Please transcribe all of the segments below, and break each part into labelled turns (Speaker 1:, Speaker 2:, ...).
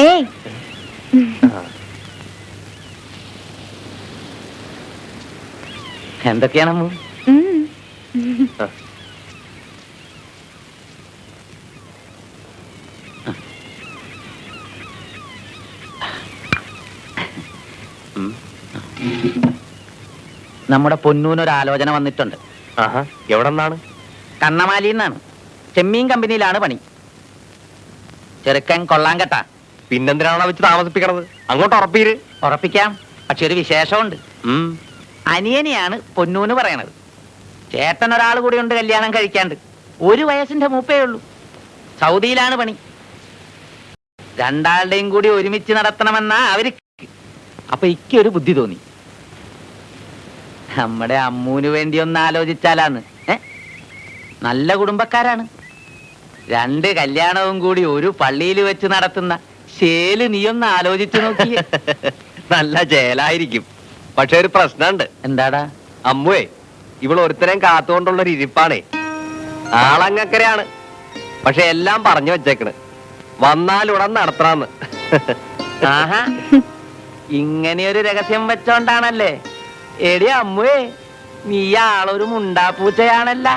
Speaker 1: ഏയ്
Speaker 2: എന്തൊക്കെയാണ് അമ്മു? നമ്മുടെ പൊന്നൂനൊരു ആലോചന വന്നിട്ടുണ്ട്.
Speaker 3: എവിടെ നിന്നാണ്?
Speaker 2: കണ്ണമാലിന്നാണ്. ചെമ്മീൻ കമ്പനിയിലാണ് പണി. ചെറുക്കൻ കൊള്ളാൻ കേട്ടാ.
Speaker 3: പിന്നെന്തിനാണ് വെച്ച് താമസിപ്പിക്കണത്? അങ്ങോട്ട് ഉറപ്പീര്.
Speaker 2: ഉറപ്പിക്കാം. പക്ഷെ ഒരു വിശേഷമുണ്ട്. അനിയനെയാണ് പൊന്നൂന് പറയണത്. ചേട്ടൻ ഒരാൾ കൂടി ഉണ്ട് കല്യാണം കഴിക്കാണ്ട്. 1 വയസ്സിന്റെ മൂപ്പേ ഉള്ളൂ. സൗദിയിലാണ് പണി. രണ്ടാളുടെയും കൂടി ഒരുമിച്ച് നടത്തണമെന്നാ അവര്. അപ്പൊ ഇക്കൊരു ബുദ്ധി തോന്നി. നമ്മുടെ അമ്മൂന് വേണ്ടി ഒന്ന് ആലോചിച്ചാലാന്ന്. നല്ല കുടുംബക്കാരാണ്. 2 കല്യാണവും കൂടി ഒരു പള്ളിയിൽ വെച്ച് നടത്തുന്ന ശേല് നീയൊന്ന് ആലോചിച്ചു നോക്കിയേ.
Speaker 3: നല്ല ചേലായിരിക്കും. പക്ഷെ ഒരു പ്രശ്നമുണ്ട്.
Speaker 2: എന്താടാ?
Speaker 3: അമ്മുവേ, ഇവൾ ഒരുത്തരം കാത്തുകൊണ്ടുള്ളൊരു ഇരിപ്പാണേ. ആളങ്ങക്കരയാണ്. പക്ഷെ എല്ലാം പറഞ്ഞു വെച്ചേക്കണ്. വന്നാലുടൻ നടത്തണമെന്ന്.
Speaker 2: ആഹാ, ഇങ്ങനെയൊരു രഹസ്യം വെച്ചോണ്ടാണല്ലേ? എടി അമ്മുവേ, നീ ആളൊരു മുണ്ടാപ്പൂച്ചയാണല്ല.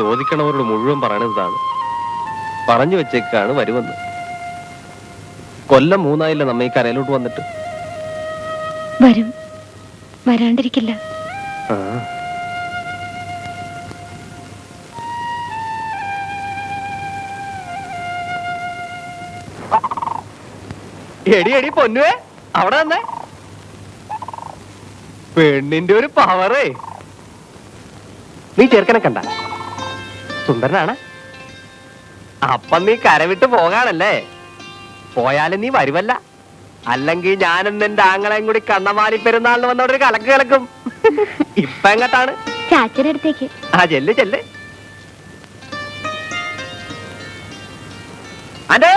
Speaker 3: ചോദിക്കണവരോട് മുഴുവൻ പറയണതാണ്. പറഞ്ഞു വെച്ചേക്കാണ് വരുമെന്ന്. കൊല്ലം 3 ആയില്ല നമ്മ ഈ കരയിലോട്ട് വന്നിട്ട്.
Speaker 1: വരും, വരാണ്ടിരിക്കില്ല.
Speaker 3: എടി എടി പൊന്നുവേ, അവിടെ വന്നേ. പെണ്ണിന്റെ ഒരു പവറേ. നീ ചെറുക്കനെ കണ്ട? സുന്ദരനാണ്. അപ്പം നീ കരവിട്ട് പോകാണല്ലേ? പോയാലും നീ വരുവല്ല. അല്ലെങ്കിൽ ഞാനും നിന്റെ ആങ്ങളെയും കൂടി കണ്ണമാലി പെരുന്നാളിന് വന്നോടൊരു കലക്ക് കലക്കും. ഇപ്പൊ എങ്ങട്ടാണ്?
Speaker 1: ചാച്ചയുടെ അടുത്തേക്ക്.
Speaker 3: ആ ചെല്ല് ചെല്ല്.
Speaker 2: അതെ,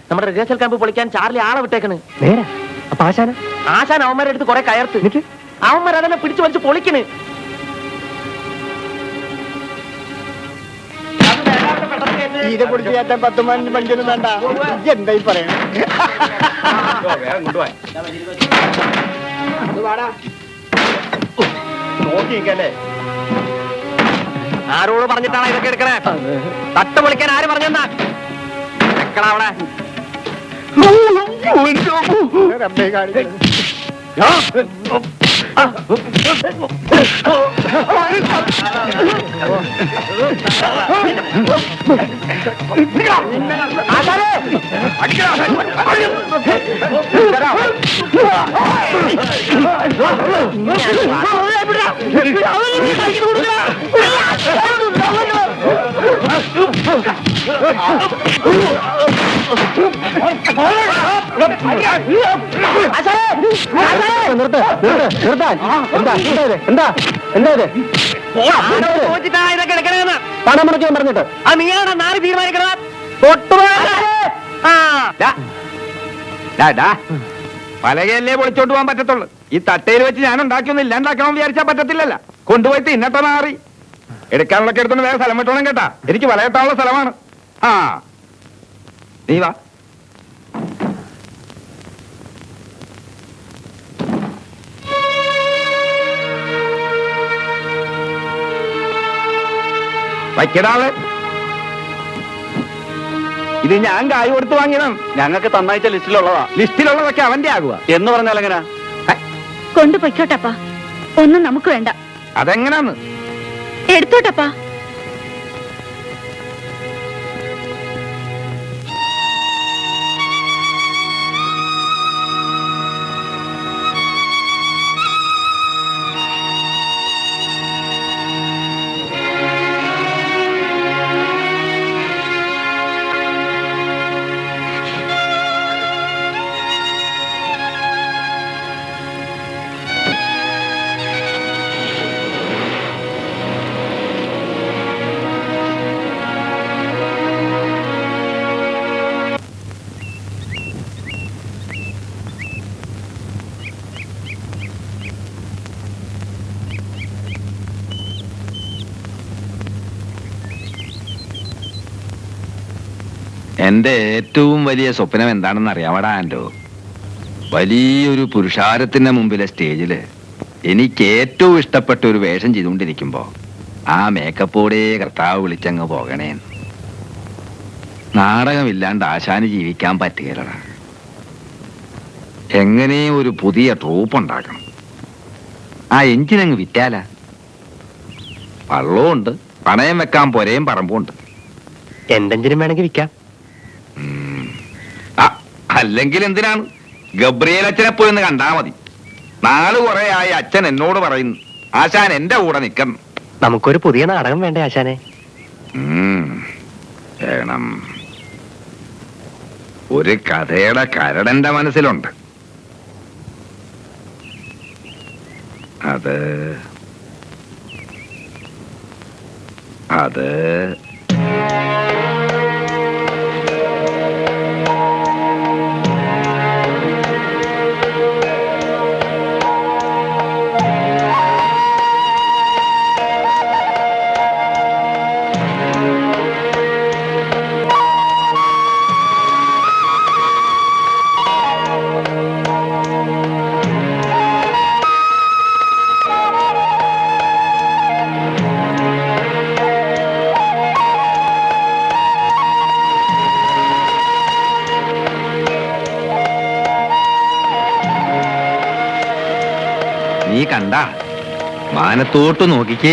Speaker 2: നമ്മുടെ റിഹേഴ്സൽ ക്യാമ്പ് പൊളിക്കാൻ ചാർലി ആളെ വിട്ടേക്കണ്.
Speaker 3: നേരെ അപ്പൊ
Speaker 2: ആശാൻ അവന്മാരെ അടുത്ത് കുറെ കയർത്ത്. അവന്മാർ അതെല്ലാം പിടിച്ചു വലിച്ച് പൊളിക്കണ്.
Speaker 4: തീരെ 10 മണിക്കൊന്നും വേണ്ട. എന്തായി പറയണേ?
Speaker 3: നോക്കിക്കല്ലേ. ആരോട് പറഞ്ഞിട്ടാണ് ഇതൊക്കെ എടുക്കണേ? തട്ട് പൊളിക്കാൻ ആര് പറഞ്ഞെന്നാ? അവിടെ
Speaker 4: റബ്ബേ കാണിക്കണേ.
Speaker 3: പണം മുടക്കാൻ പറഞ്ഞിട്ട് അത് നീയാണ് നാല് തീരുമാനിക്കണം.
Speaker 5: പലകയല്ലേ പൊളിച്ചോണ്ട് പോകാൻ പറ്റത്തുള്ളൂ. ഈ തട്ടയിൽ വെച്ച് ഞാൻ ഉണ്ടാക്കിയൊന്നും ഇല്ലാണ്ടാക്കണം വിചാരിച്ചാൽ പറ്റത്തില്ലല്ല. കൊണ്ടുപോയി തിന്നട്ട മാറി എടുക്കാനുള്ള എടുത്തോണ്ട് വേറെ സ്ഥലം വിട്ടോണം കേട്ടാ. എനിക്ക് വലയട്ടാനുള്ള സ്ഥലമാണ്. ആ നീ വാ. വയ്ക്കടാള്. ഇത് ഞാൻ കായ് കൊടുത്ത് വാങ്ങിയതാണ്.
Speaker 3: ഞങ്ങൾക്ക് തന്നയച്ച ലിസ്റ്റിലുള്ളതാ.
Speaker 5: ലിസ്റ്റിലുള്ളതൊക്കെ അവന്റെ ആകുക
Speaker 3: എന്ന് പറഞ്ഞാൽ എങ്ങനാ?
Speaker 1: കൊണ്ടുപോയിക്കോട്ടപ്പാ, ഒന്നും നമുക്ക് വേണ്ട.
Speaker 5: അതെങ്ങനാന്ന്?
Speaker 1: എടുത്തോട്ടപ്പാ.
Speaker 5: എന്റെ ഏറ്റവും വലിയ സ്വപ്നം എന്താണെന്ന് അറിയാവടാ ആൻഡോ? വലിയൊരു പുരുഷാരത്തിന്റെ മുമ്പിലെ സ്റ്റേജില് എനിക്ക് ഏറ്റവും ഇഷ്ടപ്പെട്ട ഒരു വേഷം ചെയ്തുകൊണ്ടിരിക്കുമ്പോ ആ മേക്കപ്പോടെ കർത്താവ് വിളിച്ചങ്ങ് പോകണേന്ന്. നാടകമില്ലാണ്ട് ആശാന് ജീവിക്കാൻ പറ്റുകയില്ലടാ. എങ്ങനെ ഒരു പുതിയ ട്രൂപ്പ് ഉണ്ടാക്കണം. ആ എഞ്ചിനങ്ങ് വിറ്റാല. വള്ളമുണ്ട്, പണയം വെക്കാൻ പൊരയും പറമ്പുണ്ട്.
Speaker 3: എന്റെ എഞ്ചിനും വേണമെങ്കിൽ വിൽക്കാം.
Speaker 5: അല്ലെങ്കിൽ എന്തിനാണ്? ഗബ്രിയേൽ അച്ഛനെ പോയി ഒന്ന് കണ്ടാ മതി. നാള് കുറെ ആയി അച്ഛൻ എന്നോട് പറയുന്നു ആശാൻ എന്റെ കൂടെ നിൽക്കണം.
Speaker 3: നമുക്കൊരു പുതിയ നാടകം വേണ്ടേ ആശാനെ?
Speaker 5: വേണം. ഒരു കഥയുടെ കരടന്റെ മനസ്സിലുണ്ട്. അത് നീ കണ്ട മാനത്തോട്ട് നോക്കിക്കേ.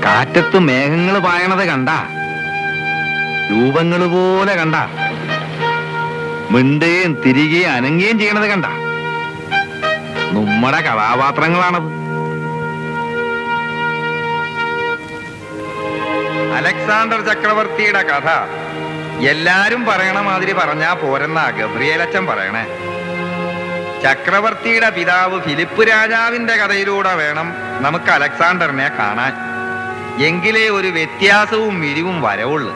Speaker 5: കാറ്റത്ത് മേഘങ്ങൾ പായണത് കണ്ട? രൂപങ്ങൾ പോലെ കണ്ട? മിണ്ടുകയും തിരികെയും അനങ്ങുകയും ചെയ്യണത് കണ്ട? നമ്മുടെ കഥാപാത്രങ്ങളാണത്. അലക്സാണ്ടർ ചക്രവർത്തിയുടെ കഥ എല്ലാരും പറയണ മാതിരി പറഞ്ഞാ പോരെന്നാ ഗബ്രിയേലച്ചൻ പറയണേ. ചക്രവർത്തിയുടെ പിതാവ് ഫിലിപ്പ് രാജാവിന്റെ കഥയിലൂടെ വേണം നമുക്ക് അലക്സാണ്ടറിനെ കാണാൻ. എങ്കിലേ ഒരു വ്യത്യാസവും മിരിവും വരവുള്ളൂ.